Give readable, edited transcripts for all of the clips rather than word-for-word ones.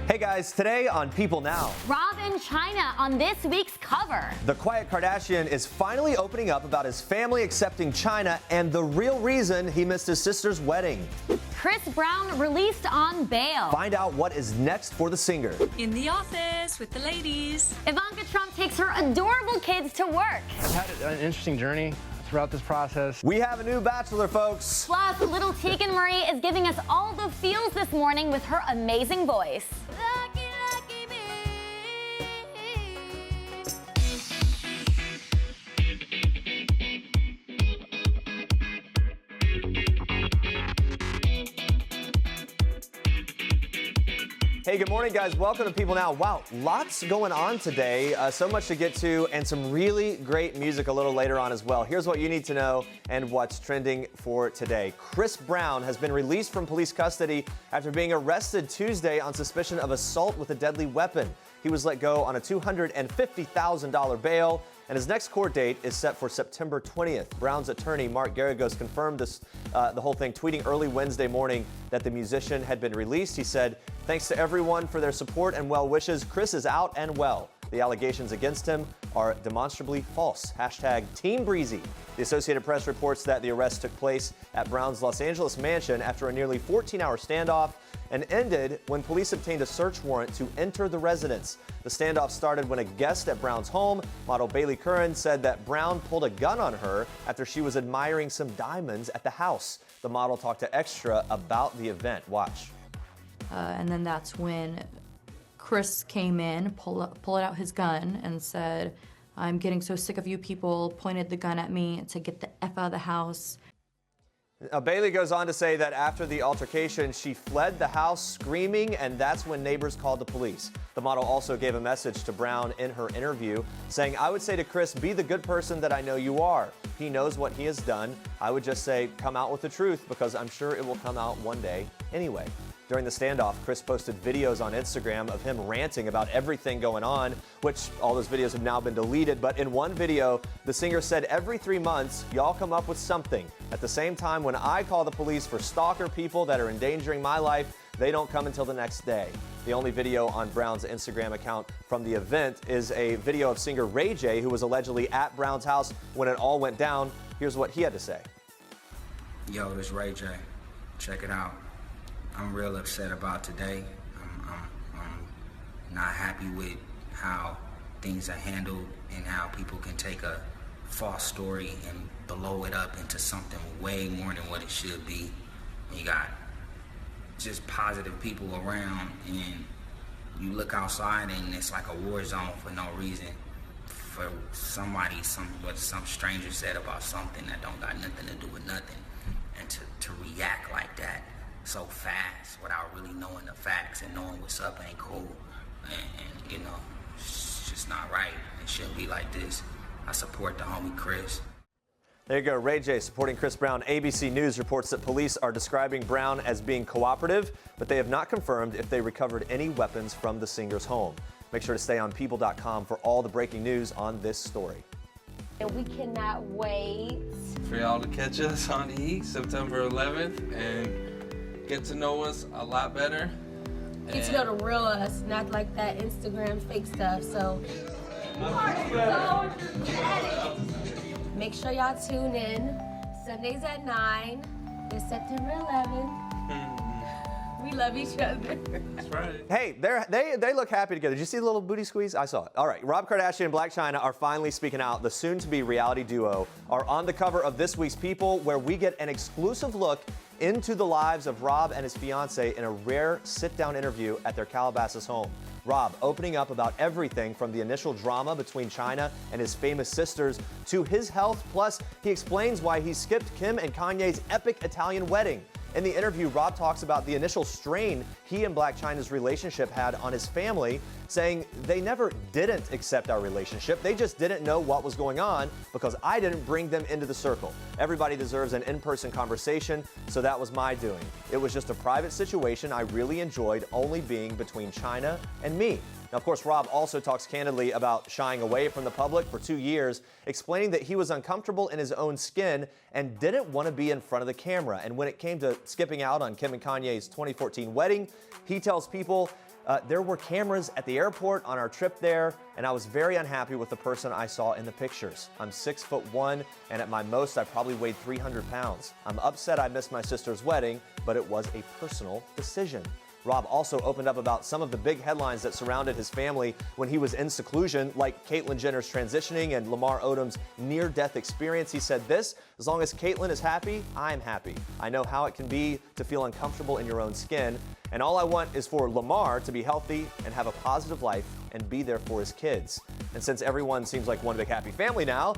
Hey guys, today on People Now. Rob and Chyna on this week's cover. The quiet Kardashian is finally opening up about his family accepting Chyna and the real reason he missed his sister's wedding. Chris Brown released on bail. Find out what is next for the singer. In the office with the ladies. Ivanka Trump takes her adorable kids to work. I've had an interesting journey throughout this process. We have a new Bachelor, folks. Plus, little Tegan Marie is giving us all the feels this morning with her amazing voice. Lucky, lucky me. Hey, good morning, guys. Welcome to People Now. Wow, lots going on today. So much to get to and some really great music a little later on as well. Here's what you need to know and what's trending for today. Chris Brown has been released from police custody after being arrested Tuesday on suspicion of assault with a deadly weapon. He was let go on a $250,000 bail, and his next court date is set for September 20th. Brown's attorney, Mark Garagos, confirmed this, the whole thing, tweeting early Wednesday morning that the musician had been released. He said, "Thanks to everyone for their support and well wishes. Chris is out and well. The allegations against him are demonstrably false. Hashtag Team Breezy." The Associated Press reports that the arrest took place at Brown's Los Angeles mansion after a nearly 14-hour standoff and ended when police obtained a search warrant to enter the residence. The standoff started when a guest at Brown's home, model Boehlke, said that Brown pulled a gun on her after she was admiring some diamonds at the house. The model talked to Extra about the event. Watch. And then that's when Chris came in, pulled out his gun and said, "I'm getting so sick of you people," pointed the gun at me to get the F out of the house. Bailey goes on to say that after the altercation, she fled the house screaming, and that's when neighbors called the police. The model also gave a message to Brown in her interview, saying, "I would say to Chris, be the good person that I know you are. He knows what he has done. I would just say, come out with the truth, because I'm sure it will come out one day anyway." During the standoff, Chris posted videos on Instagram of him ranting about everything going on, which all those videos have now been deleted. But in one video, the singer said, "Every 3 months, y'all come up with something. At the same time, when I call the police for stalker people that are endangering my life, they don't come until the next day." The only video on Brown's Instagram account from the event is a video of singer Ray J, who was allegedly at Brown's house when it all went down. Here's what he had to say. Yo, this Ray J. Check it out. I'm real upset about today. I'm not happy with how things are handled and how people can take a false story and blow it up into something way more than what it should be. You got just positive people around, and you look outside and it's like a war zone for no reason. For somebody, what some stranger said about something that don't got nothing to do with nothing, and to react like that so fast without really knowing the facts and knowing what's up ain't cool. And you know, it's just not right. It shouldn't be like this. I support the homie Chris. There you go, Ray J supporting Chris Brown. ABC News reports that police are describing Brown as being cooperative, but they have not confirmed if they recovered any weapons from the singer's home. Make sure to stay on people.com for all the breaking news on this story. We cannot wait for y'all to catch us on E! September 11th and get to know us a lot better. Get to know the real us, not like that Instagram fake stuff. So make sure y'all tune in Sundays at 9. It's September 11th. We love each other. That's right. Hey, they look happy together. Did you see the little booty squeeze? I saw it. All right, Rob Kardashian and Blac Chyna are finally speaking out. The soon-to-be reality duo are on the cover of this week's People, where we get an exclusive look into the lives of Rob and his fiancée in a rare sit-down interview at their Calabasas home. Rob opening up about everything from the initial drama between Chyna and his famous sisters to his health, plus he explains why he skipped Kim and Kanye's epic Italian wedding. In the interview, Rob talks about the initial strain he and Blac Chyna's relationship had on his family, saying they never didn't accept our relationship. They just didn't know what was going on because I didn't bring them into the circle. Everybody deserves an in-person conversation, so that was my doing. It was just a private situation I really enjoyed only being between Chyna and me. Now, of course, Rob also talks candidly about shying away from the public for 2 years, explaining that he was uncomfortable in his own skin and didn't want to be in front of the camera. And when it came to skipping out on Kim and Kanye's 2014 wedding, he tells People, There were cameras at the airport on our trip there, and I was very unhappy with the person I saw in the pictures. I'm 6'1", and at my most, I probably weighed 300 pounds. I'm upset I missed my sister's wedding, but it was a personal decision. Rob also opened up about some of the big headlines that surrounded his family when he was in seclusion, like Caitlyn Jenner's transitioning and Lamar Odom's near-death experience. He said this: as long as Caitlyn is happy, I'm happy. I know how it can be to feel uncomfortable in your own skin, and all I want is for Lamar to be healthy and have a positive life and be there for his kids. And since everyone seems like one big happy family now,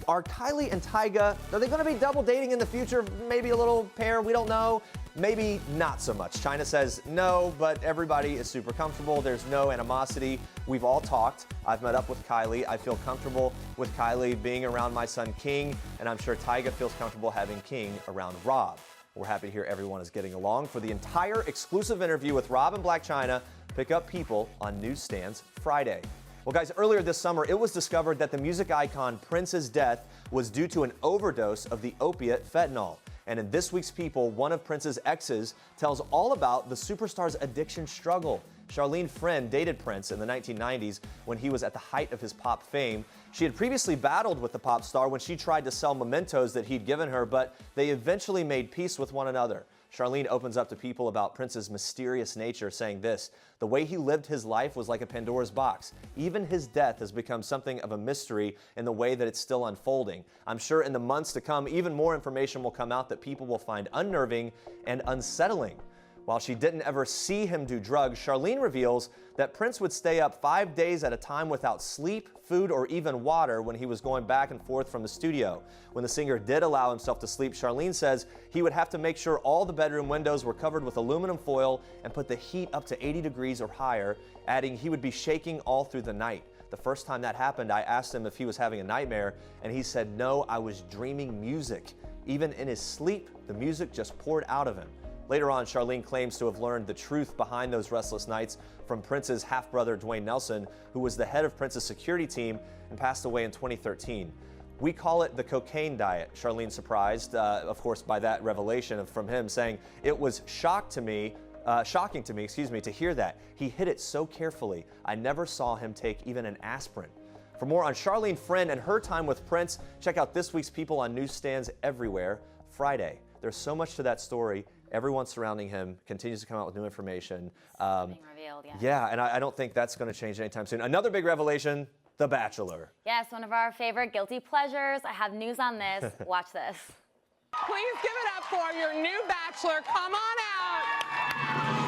are Kylie and Tyga, are they going to be double dating in the future? Maybe a little pair, we don't know. Maybe not so much. Chyna says no, but everybody is super comfortable. There's no animosity. We've all talked. I've met up with Kylie. I feel comfortable with Kylie being around my son King, and I'm sure Tyga feels comfortable having King around Rob. We're happy to hear everyone is getting along. For the entire exclusive interview with Rob and Blac Chyna, pick up People on newsstands Friday. Well, guys, earlier this summer, it was discovered that the music icon Prince's death was due to an overdose of the opiate fentanyl. And in this week's People, one of Prince's exes tells all about the superstar's addiction struggle. Charlene Friend dated Prince in the 1990s when he was at the height of his pop fame. She had previously battled with the pop star when she tried to sell mementos that he'd given her, but they eventually made peace with one another. Charlene opens up to People about Prince's mysterious nature, saying this: the way he lived his life was like a Pandora's box. Even his death has become something of a mystery in the way that it's still unfolding. I'm sure in the months to come, even more information will come out that people will find unnerving and unsettling. While she didn't ever see him do drugs, Charlene reveals that Prince would stay up 5 days at a time without sleep, food, or even water when he was going back and forth from the studio. When the singer did allow himself to sleep, Charlene says he would have to make sure all the bedroom windows were covered with aluminum foil and put the heat up to 80 degrees or higher, adding he would be shaking all through the night. The first time that happened, I asked him if he was having a nightmare, and he said, no, I was dreaming music. Even in his sleep, the music just poured out of him. Later on, Charlene claims to have learned the truth behind those restless nights from Prince's half-brother Dwayne Nelson, who was the head of Prince's security team and passed away in 2013. We call it the cocaine diet. Charlene surprised, of course, by that revelation from him, saying it was shocking to me, to hear that. He hid it so carefully. I never saw him take even an aspirin. For more on Charlene Friend and her time with Prince, check out this week's People on newsstands everywhere Friday. There's so much to that story. Everyone surrounding him continues to come out with new information. Being revealed, yeah. Yeah, and I don't think that's going to change anytime soon. Another big revelation, The Bachelor. Yes, one of our favorite guilty pleasures. I have news on this. Watch this. Please give it up for your new Bachelor. Come on out.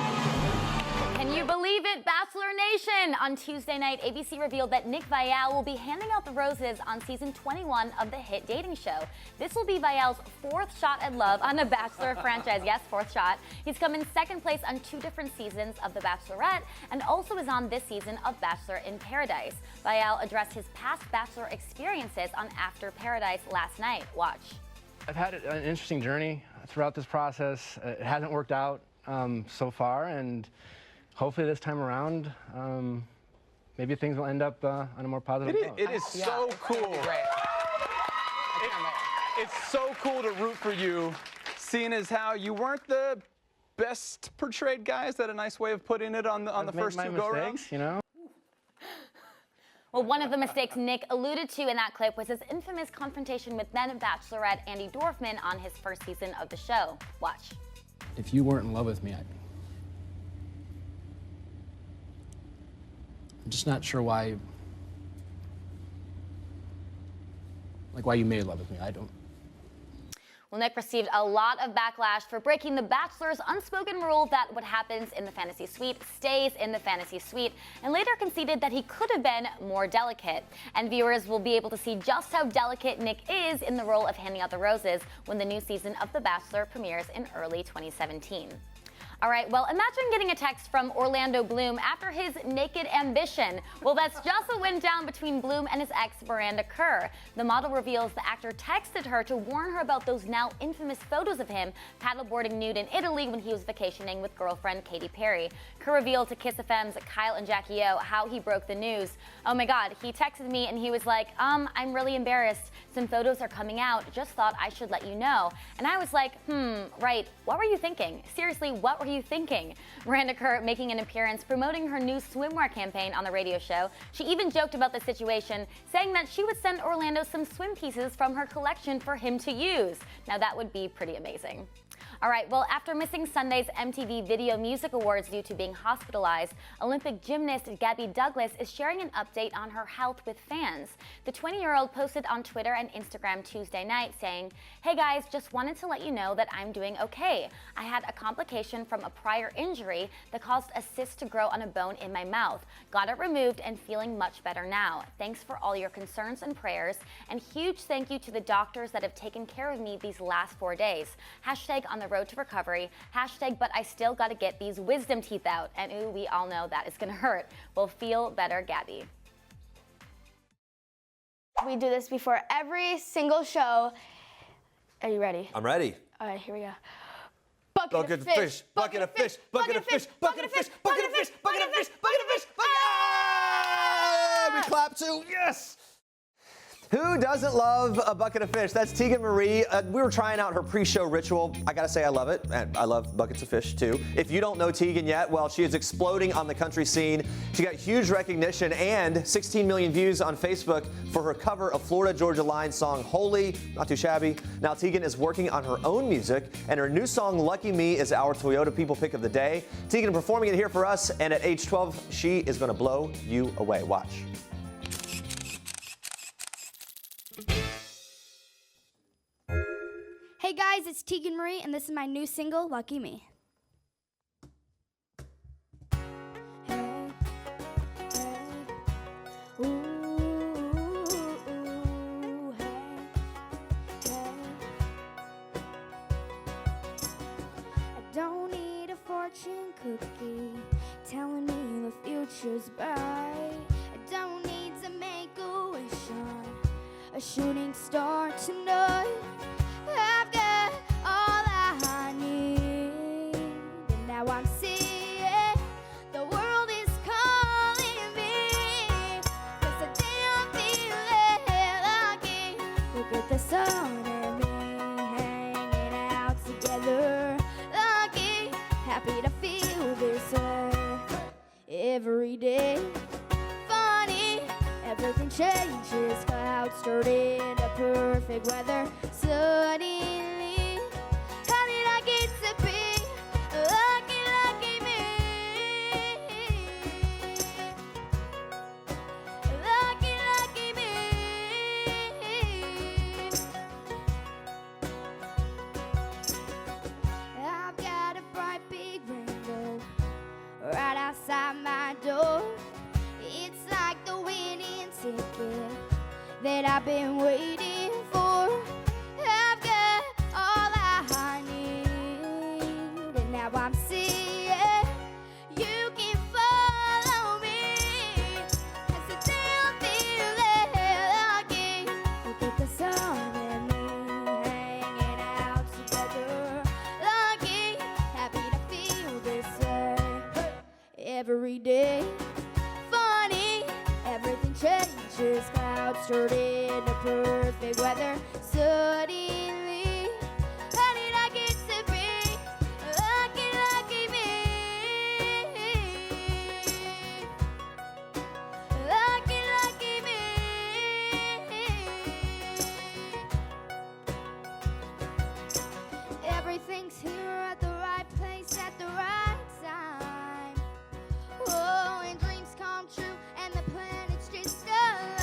Can you believe it, Bachelor Nation? On Tuesday night, ABC revealed that Nick Viall will be handing out the roses on season 21 of the hit dating show. This will be Viall's 4th shot at love on the Bachelor franchise. Yes, 4th shot. He's come in 2nd place on 2 different seasons of The Bachelorette and also is on this season of Bachelor in Paradise. Viall addressed his past Bachelor experiences on After Paradise last night. Watch. I've had an interesting journey throughout this process. It hasn't worked out so far, and hopefully this time around, maybe things will end up on a more positive note. It is so cool. It's so cool to root for you, seeing as how you weren't the best portrayed guy. Is that a nice way of putting it on the first 2 go-rounds? You know? Well, one of the mistakes Nick alluded to in that clip was his infamous confrontation with then Bachelorette Andy Dorfman on his first season of the show. Watch. If you weren't in love with me, I'm just not sure why you made love with me. I don't. Well, Nick received a lot of backlash for breaking the Bachelor's unspoken rule that what happens in the fantasy suite stays in the fantasy suite, and later conceded that he could have been more delicate. And viewers will be able to see just how delicate Nick is in the role of handing out the roses when the new season of The Bachelor premieres in early 2017. All right, well, imagine getting a text from Orlando Bloom after his naked ambition. Well, that's just what went down between Bloom and his ex, Miranda Kerr. The model reveals the actor texted her to warn her about those now infamous photos of him paddleboarding nude in Italy when he was vacationing with girlfriend Katy Perry. Kerr revealed to Kiss FM's Kyle and Jackie O how he broke the news. Oh my God, he texted me and he was like, I'm really embarrassed. Some photos are coming out. Just thought I should let you know. And I was like, right, what were you thinking? Seriously, what were were you thinking? Miranda Kerr making an appearance promoting her new swimwear campaign on the radio show. She even joked about the situation, saying that she would send Orlando some swim pieces from her collection for him to use. Now that would be pretty amazing. All right, well, after missing Sunday's MTV Video Music Awards due to being hospitalized, Olympic gymnast Gabby Douglas is sharing an update on her health with fans. The 20-year-old posted on Twitter and Instagram Tuesday night saying, "Hey guys, just wanted to let you know that I'm doing okay. I had a complication from a prior injury that caused a cyst to grow on a bone in my mouth. Got it removed and feeling much better now. Thanks for all your concerns and prayers, and huge thank you to the doctors that have taken care of me these last 4 days. Hashtag on the road to recovery. Hashtag, but I still got to get these wisdom teeth out." And ooh, we all know that is going to hurt. Well, feel better, Gabby. We do this before every single show. Are you ready? I'm ready. All right, here we go. Bucket of fish, bucket of fish, bucket of fish, bucket of fish, bucket of fish, bucket of fish, bucket of fish, bucket. We clap too. Yes. Who doesn't love a bucket of fish? That's Tegan Marie. We were trying out her pre-show ritual. I gotta say I love it, and I love buckets of fish too. If you don't know Tegan yet, well, she is exploding on the country scene. She got huge recognition and 16 million views on Facebook for her cover of Florida Georgia Line's song Holy, not too shabby. Now Tegan is working on her own music, and her new song Lucky Me is our Toyota People Pick of the Day. Tegan performing it here for us, and at age 12, she is gonna blow you away. Watch. Hey guys, it's Tegan Marie, and this is my new single, Lucky Me. Hey, hey, ooh, hey, hey. I don't need a fortune cookie telling me the future's bright. I don't need to make a wish on a shooting star tonight. I've got all I need, and now I'm seeing the world is calling me. 'Cause today I'm feeling lucky. Look at the sun and me hanging out together. Lucky, happy to feel this way every day. Funny, everything changes. Clouds turn into perfect weather. Suddenly, how did I get to be lucky, lucky me? Lucky, lucky me. I've got a bright big rainbow right outside my door. It's like the winning ticket that I've been waiting for. I've got all I need, and now I'm seeing you can follow me. 'Cause today I'm feeling lucky. Look at the sun and me hanging out together. Lucky, happy to feel this way every day. Funny, everything changes. Clouds turn into perfect weather. Suddenly, how did I get to be lucky, lucky me? Lucky, lucky me. Everything's here at the right place at the right time. Oh, and dreams come true, and the planets just align.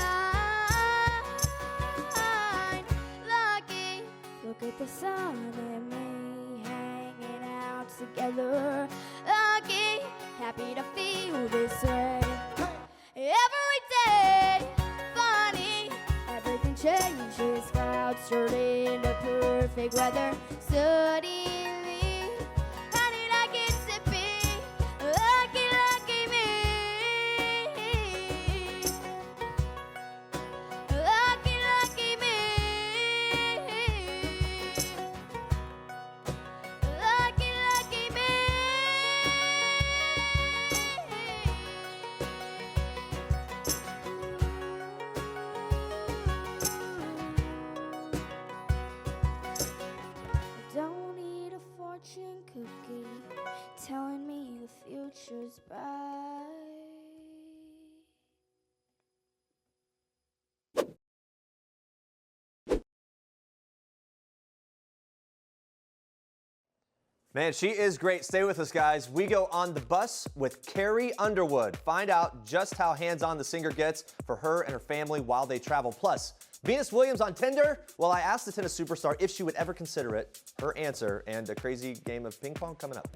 Lucky, look at the sun and me hanging out together. Lucky, happy to feel this way every day. Funny, everything changes. Clouds turn into perfect weather. Suddenly, how did I get to be lucky, lucky me? Lucky, lucky me. Lucky, lucky me. Don't Man, she is great. Stay with us, guys. We go on the bus with Carrie Underwood. Find out just how hands-on the singer gets for her and her family while they travel. Plus, Venus Williams on Tinder? Well, I asked the tennis superstar if she would ever consider it. Her answer and a crazy game of ping pong coming up.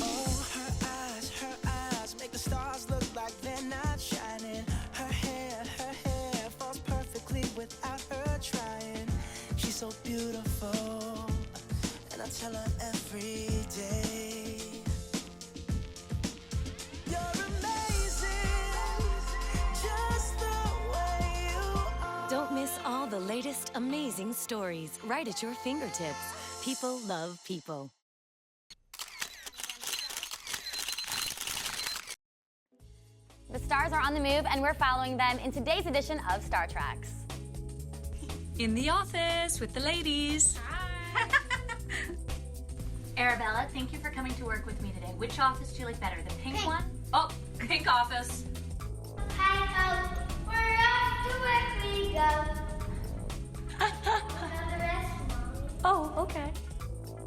Oh, her eyes make the stars look like they're not shining. Her hair falls perfectly without her trying. She's so beautiful, and I tell her every day. You're amazing, just the way you are. Don't miss all the latest amazing stories right at your fingertips. People love people. The stars are on the move, and we're following them in today's edition of Star Treks. In the office with the ladies. Arabella, thank you for coming to work with me today. Which office do you like better, the pink one? Oh, pink office. Hi, we're off to work we go. Oh, okay.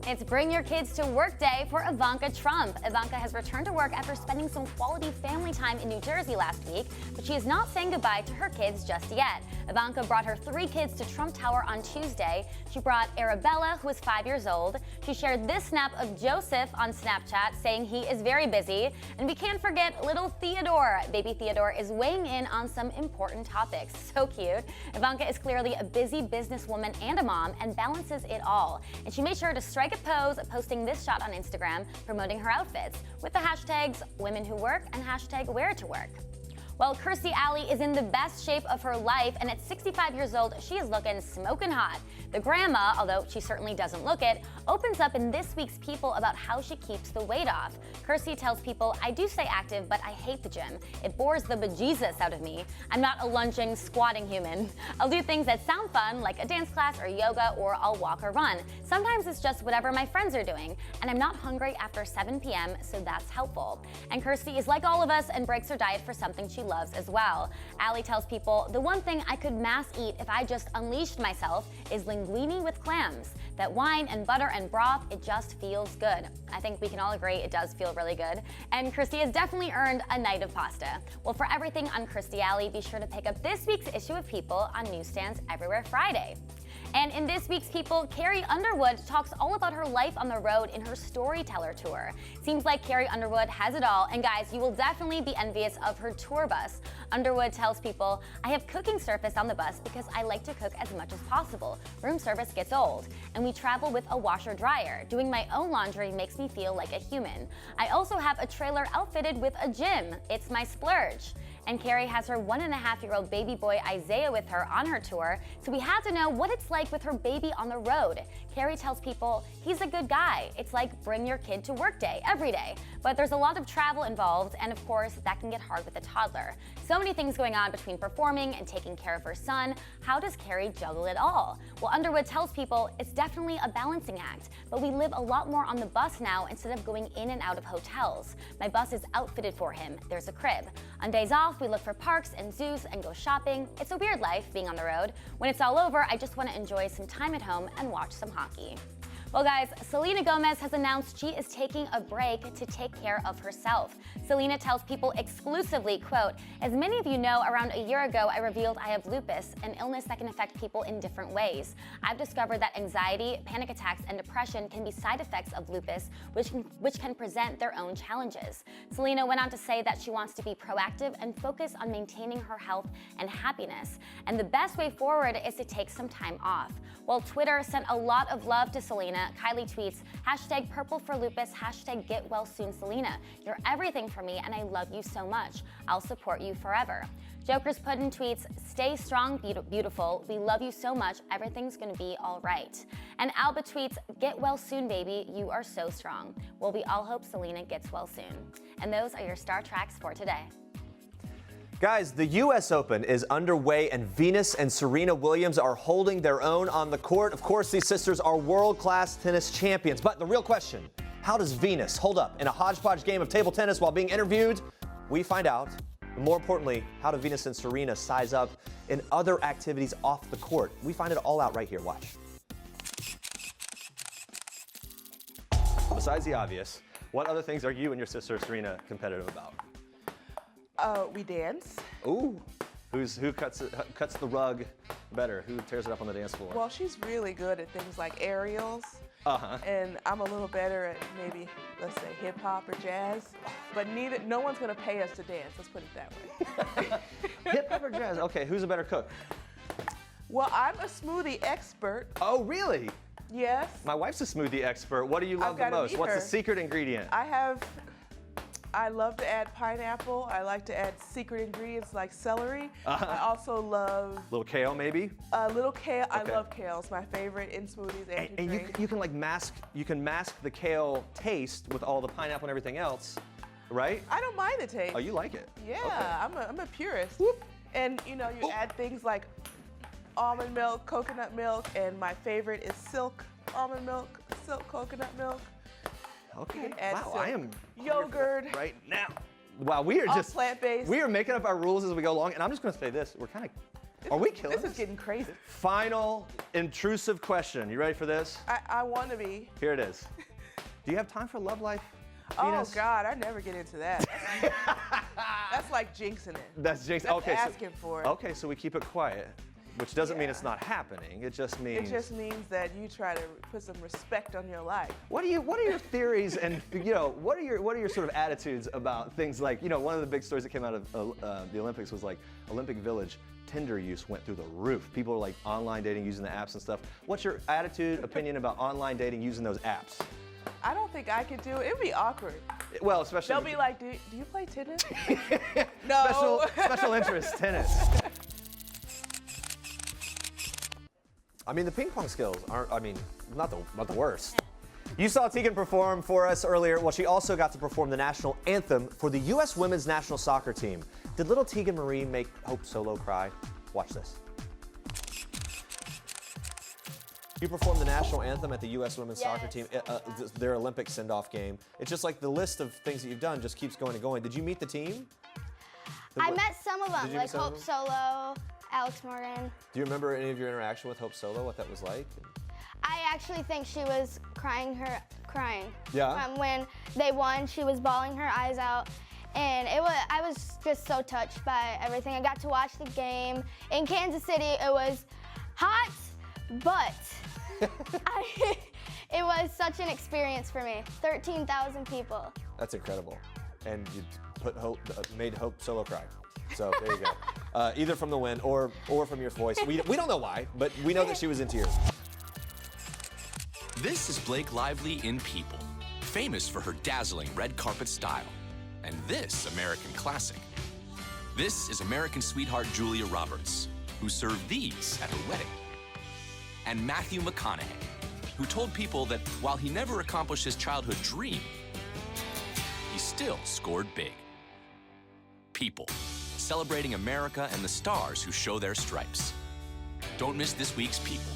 It's Bring Your Kids to Work Day for Ivanka Trump. Ivanka has returned to work after spending some quality family time in New Jersey last week, but she is not saying goodbye to her kids just yet. Ivanka brought her 3 kids to Trump Tower on Tuesday. She brought Arabella, who is 5 years old. She shared this snap of Joseph on Snapchat, saying he is very busy. And we can't forget little Theodore. Baby Theodore is weighing in on some important topics. So cute. Ivanka is clearly a busy businesswoman and a mom and balances it all. And she made sure to strike a pose, posting this shot on Instagram, promoting her outfits with the hashtags Women Who Work and hashtag Wear to Work. Well, Kirstie Alley is in the best shape of her life, and at 65 years old, she is looking smoking hot. The grandma, although she certainly doesn't look it, opens up in this week's People about how she keeps the weight off. Kirstie tells People, I do stay active, but I hate the gym. It bores the bejesus out of me. I'm not a lunging, squatting human. I'll do things that sound fun, like a dance class or yoga, or I'll walk or run. Sometimes it's just whatever my friends are doing, and I'm not hungry after 7 p.m., so that's helpful. And Kirstie is like all of us and breaks her diet for something she loves as well. Alley tells People, the one thing I could mass eat if I just unleashed myself is linguine with clams. That wine and butter and broth, it just feels good. I think we can all agree it does feel really good. And Kirstie has definitely earned a night of pasta. Well, for everything on Kirstie Alley, be sure to pick up this week's issue of People on newsstands everywhere Friday. And in this week's People, Carrie Underwood talks all about her life on the road in her Storyteller tour. Seems like Carrie Underwood has it all, and guys, you will definitely be envious of her tour bus. Underwood tells People, I have cooking service on the bus because I like to cook as much as possible. Room service gets old, and we travel with a washer dryer. Doing my own laundry makes me feel like a human. I also have a trailer outfitted with a gym. It's my splurge. And Carrie has her 1.5-year-old baby boy Isaiah with her on her tour, so we had to know what it's like with her baby on the road. Carrie tells People, he's a good guy. It's like Bring Your Kid to Work Day every day. But there's a lot of travel involved, and of course, that can get hard with a toddler. So many things going on between performing and taking care of her son. How does Carrie juggle it all? Well, Underwood tells People it's definitely a balancing act, but we live a lot more on the bus now instead of going in and out of hotels. My bus is outfitted for him. There's a crib. On days off, we look for parks and zoos and go shopping. It's a weird life being on the road. When it's all over, I just want to enjoy some time at home and watch some hockey. Well, guys, Selena Gomez has announced she is taking a break to take care of herself. Selena tells People exclusively, quote, as many of you know, around a year ago, I revealed I have lupus, an illness that can affect people in different ways. I've discovered that anxiety, panic attacks, and depression can be side effects of lupus, which can present their own challenges. Selena went on to say that she wants to be proactive and focus on maintaining her health and happiness. And the best way forward is to take some time off. While Twitter sent a lot of love to Selena, Kylie tweets, hashtag purple for lupus, hashtag get well soon Selena. You're everything for me and I love you so much. I'll support you forever. Joker's Puddin tweets, stay strong, beautiful. We love you so much. Everything's gonna be all right. And Alba tweets, get well soon, baby. You are so strong. Well, we all hope Selena gets well soon. And those are your Star Treks for today. Guys, the U.S. Open is underway and Venus and Serena Williams are holding their own on the court. Of course, these sisters are world-class tennis champions. But the real question, How does Venus hold up in a hodgepodge game of table tennis while being interviewed? We find out. And more importantly, how do Venus and Serena size up in other activities off the court? We find it all out right here. Watch. Besides the obvious, what other things are you and your sister Serena competitive about? We dance. Ooh. Who cuts the rug better? Who tears it up on the dance floor? Well, she's really good at things like aerials. And I'm a little better at maybe, let's say, hip hop or jazz. But no one's gonna pay us to dance. Let's put it that way. Hip hop or jazz? Okay, who's a better cook? Well, I'm a smoothie expert. Oh, really? Yes. My wife's a smoothie expert. What do you love the most? What's the secret ingredient? I love to add pineapple. I like to add secret ingredients like celery. I also love little kale, maybe. Little kale. Okay. I love kale. It's my favorite in smoothies and to And drink. you can like mask the kale taste with all the pineapple and everything else, right? I don't mind the taste. Oh, you like it? Yeah, Okay. I'm a purist. And you add things like almond milk, coconut milk, and my favorite is silk almond milk, silk coconut milk. Okay. Wow, Wow, I am yogurt right now. Wow, we are all just plant-based. We are making up our rules as we go along, and I'm just going to say this: we're kind of. Are we killing This is getting crazy. Final intrusive question. You ready for this? I want to be. Here it is. Do you have time for love life, Oh Venus? God, I never get into that. That's like jinxing it. That's jinx. That's Okay, asking for it. Okay, so we keep it quiet, which doesn't mean it's not happening. It just means. It just means that you try to put some respect on your life. What are your theories and what are your sort of attitudes about things like one of the big stories that came out of the Olympics was like Olympic Village Tinder use went through the roof. People are like online dating using the apps and stuff. What's your opinion about online dating using those apps? I don't think I could do it. It'd be awkward. Well, especially They'll be like, do you play tennis? No. Special interest tennis. I mean, the ping pong skills aren't, not the worst. You saw Tegan perform for us earlier. Well, she also got to perform the national anthem for the U.S. women's national soccer team. Did little Tegan Marie make Hope Solo cry? Watch this. You performed the national anthem at the U.S. women's soccer team, their Olympic send-off game. It's just like the list of things that you've done just keeps going and going. Did you meet the team? I met some of them, Did you like meet some of Hope them? Solo, Alex Morgan. Do you remember any of your interaction with Hope Solo, what that was like? I actually think she was crying. Yeah? When they won, she was bawling her eyes out. And I was just so touched by everything. I got to watch the game. In Kansas City, it was hot, but it was such an experience for me. 13,000 people. That's incredible. And you made Hope Solo cry. So there you go. Either from the win or from your voice. We don't know why, but we know that she was in tears. This is Blake Lively in People, famous for her dazzling red carpet style. And this American classic. This is American sweetheart Julia Roberts, who served these at her wedding. And Matthew McConaughey, who told people that while he never accomplished his childhood dream, he still scored big. People, celebrating America and the stars who show their stripes. Don't miss this week's People.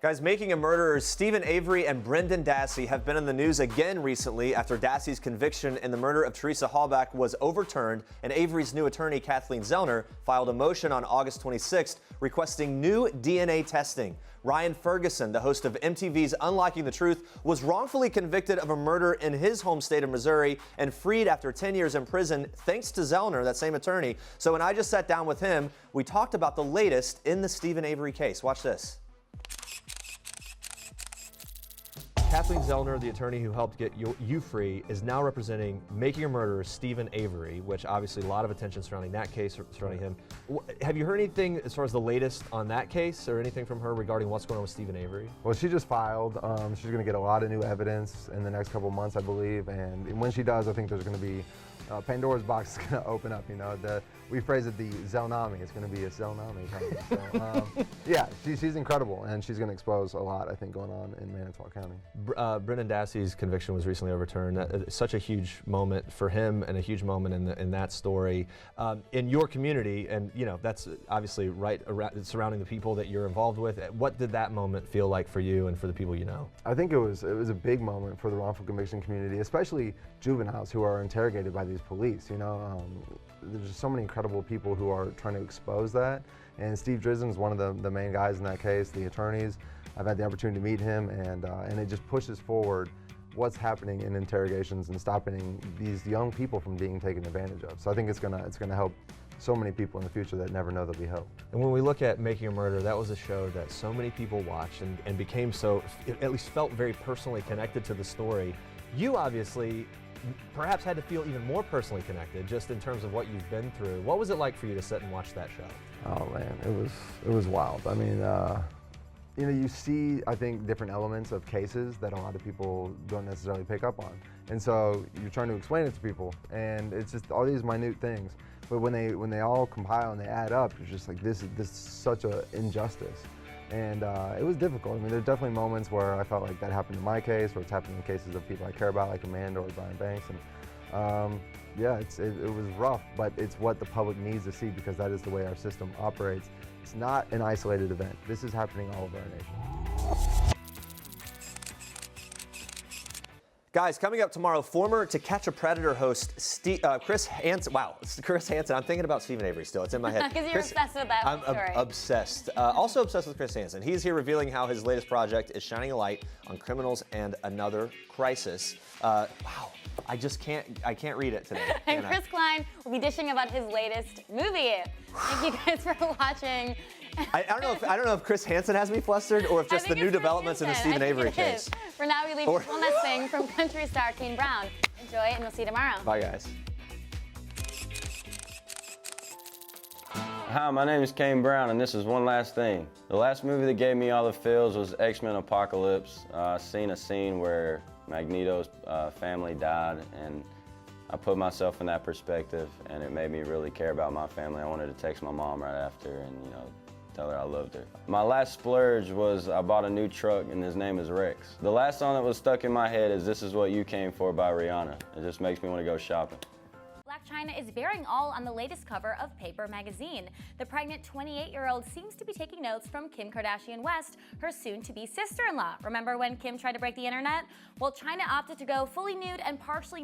Guys, making a murderers Stephen Avery and Brendan Dassey have been in the news again recently after Dassey's conviction in the murder of Teresa Halbach was overturned, and Avery's new attorney, Kathleen Zellner, filed a motion on August 26th requesting new DNA testing. Ryan Ferguson, the host of MTV's Unlocking the Truth, was wrongfully convicted of a murder in his home state of Missouri and freed after 10 years in prison thanks to Zellner, that same attorney. So when I just sat down with him, we talked about the latest in the Stephen Avery case. Watch this. Kathleen Zellner, the attorney who helped get you free, is now representing making a murderer Stephen Avery, which obviously a lot of attention surrounding that case, surrounding him. Have you heard anything as far as the latest on that case or anything from her regarding what's going on with Stephen Avery? Well, she just filed. She's going to get a lot of new evidence in the next couple of months, I believe. And when she does, I think there's going to be Pandora's box is going to open up. You know, we phrase it the Zelnami. It's going to be a Zelnami coming. So, yeah, she's incredible, and she's going to expose a lot, I think, going on in Manitowoc County. Brendan Dassey's conviction was recently overturned. Such a huge moment for him, and a huge moment in that story. In your community, and you know, that's obviously right around, surrounding the people that you're involved with. What did that moment feel like for you and for the people you know? I think it was a big moment for the wrongful conviction community, especially juveniles who are interrogated by these police. You know, there's just so many incredible people who are trying to expose that, and Steve Drizzen's one of the main guys in that case. The attorneys, I've had the opportunity to meet him, and it just pushes forward what's happening in interrogations and stopping these young people from being taken advantage of. So I think it's gonna help so many people in the future that never know they'll be helped. And when we look at Making a Murder, that was a show that so many people watched and became so, at least felt very personally connected to the story. You obviously perhaps had to feel even more personally connected just in terms of what you've been through. What was it like for you to sit and watch that show? Oh man, it was wild. I mean, you know, you see, I think, different elements of cases that a lot of people don't necessarily pick up on. And so you're trying to explain it to people, and it's just all these minute things. But when they all compile and they add up, it's just like, this is such an injustice. And it was difficult. I mean, there's definitely moments where I felt like that happened in my case, or it's happened in cases of people I care about, like Amanda or Brian Banks. And yeah, it was rough, but it's what the public needs to see, because that is the way our system operates. It's not an isolated event. This is happening all over our nation. Guys, coming up tomorrow, former To Catch a Predator host Chris Hansen. Wow, Chris Hansen. I'm thinking about Stephen Avery still. It's in my head. Because you're obsessed with that I'm story. Obsessed. Also obsessed with Chris Hansen. He's here revealing how his latest project is shining a light on criminals and another crisis. Wow, I can't read it today. And Chris Klein will be dishing about his latest movie. Thank you guys for watching. I don't know if Chris Hansen has me flustered, or if just the new developments in the Stephen Avery case. For now, we leave you one last thing from country star Kane Brown. Enjoy, and we'll see you tomorrow. Bye, guys. Hi, my name is Kane Brown, and this is one last thing. The last movie that gave me all the feels was X-Men Apocalypse. I seen a scene where Magneto's family died, and I put myself in that perspective, and it made me really care about my family. I wanted to text my mom right after and, you know, tell her I loved her. My last splurge was I bought a new truck, and his name is Rex. The last song that was stuck in my head is This Is What You Came For by Rihanna. It just makes me want to go shopping. Blac Chyna is bearing all on the latest cover of Paper magazine. The pregnant 28-year-old seems to be taking notes from Kim Kardashian West, her soon-to-be sister-in-law. Remember when Kim tried to break the internet? Well, Chyna opted to go fully nude and partially